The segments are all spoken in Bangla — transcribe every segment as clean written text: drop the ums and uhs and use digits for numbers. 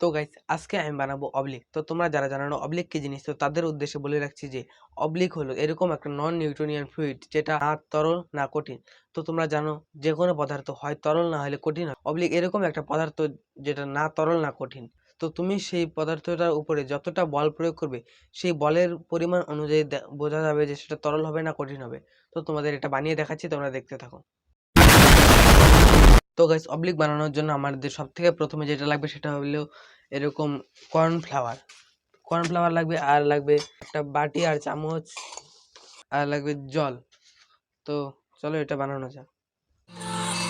তো গাইস আজকে আমি বানাবো অবলিক। তো তোমরা যারা জানো না অবলিক কি জিনিস, তো তাদের উদ্দেশ্যে বলে রাখছি যে অবলিক হলো এরকম একটা নন নিউটনিয়ান ফ্লুইড যেটা না তরল না কঠিন। তো তোমরা জানো যে কোনো পদার্থ হয় তরল না হলে কঠিন হয়, অবলিক এরকম একটা পদার্থ যেটা না তরল না কঠিন। তো তুমি সেই পদার্থটার উপরে যতটা বল প্রয়োগ করবে সেই বলের পরিমাণ অনুযায়ী বোঝা যাবে যে সেটা তরল হবে না কঠিন হবে। তো তোমাদের এটা বানিয়ে দেখাচ্ছি, তোমরা দেখতে থাকো। তো গাইস অবলিক বানানোর জন্য আমাদের সব থেকে প্রথমে যেটা লাগবে সেটা হলো এরকম কর্নফ্লাওয়ার লাগবে, আর লাগবে একটা বাটি আর চামচ, আর লাগবে জল। তো চলো এটা বানানো যাক।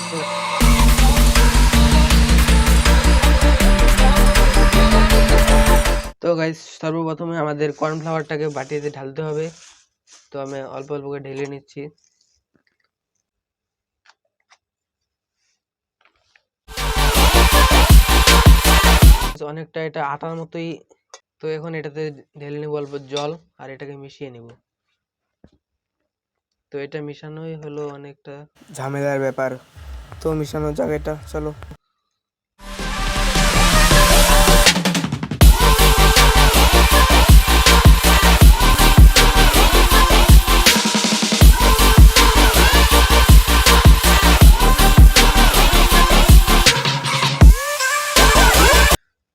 তো তো গাইস সর্বপ্রথমে আমাদের কর্নফ্লাওয়ারটাকে বাটিতে ঢালতে হবে। তো আমি অল্প অল্প করে ঢেলে নিচ্ছি। অনেকটা এটা আটার মতোই। তো এখন এটাতে ঢেলে নেবো অল্প জল আর এটাকে মিশিয়ে নেব। তো এটা মিশানোই হলো অনেকটা ঝামেলার ব্যাপার। তো মিশানো যাক এটা, চলো।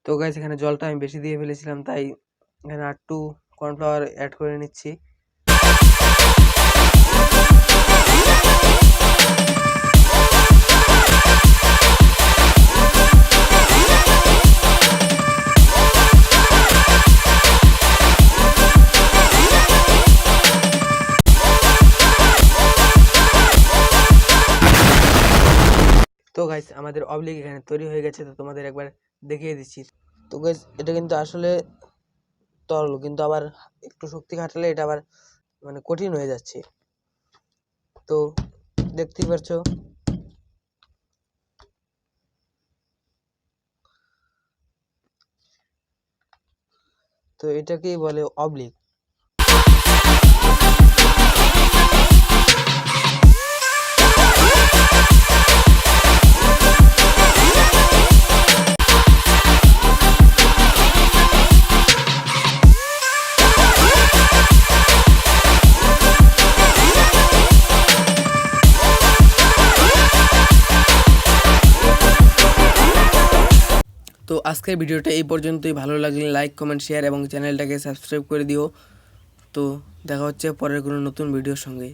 তো গাইস এখানে জলটা আমি বেশি দিয়ে ফেলেছিলাম, তাই এখানে আর একটু কর্নফ্লাওয়ার অ্যাড করে নিচ্ছি। তো গাইস আমাদের অবলিক এখানে তৈরি হয়ে গেছে। তো তোমাদের একবার দেখিয়ে দিচ্ছি। তো গাইস এটা কিন্তু আসলে তরল, কিন্তু আবার একটু শক্তি খাটালে এটা আবার মানে কঠিন হয়ে যাচ্ছে। তো দেখতেই পারছো। তো এটাকেই বলে অবলিক। তো আজকের ভিডিওটা এই পর্যন্তই। ভালো লাগলে লাইক, কমেন্ট, শেয়ার এবং চ্যানেলটাকে সাবস্ক্রাইব করে দিও। তো দেখা হচ্ছে পরের কোনো নতুন ভিডিওর সঙ্গে।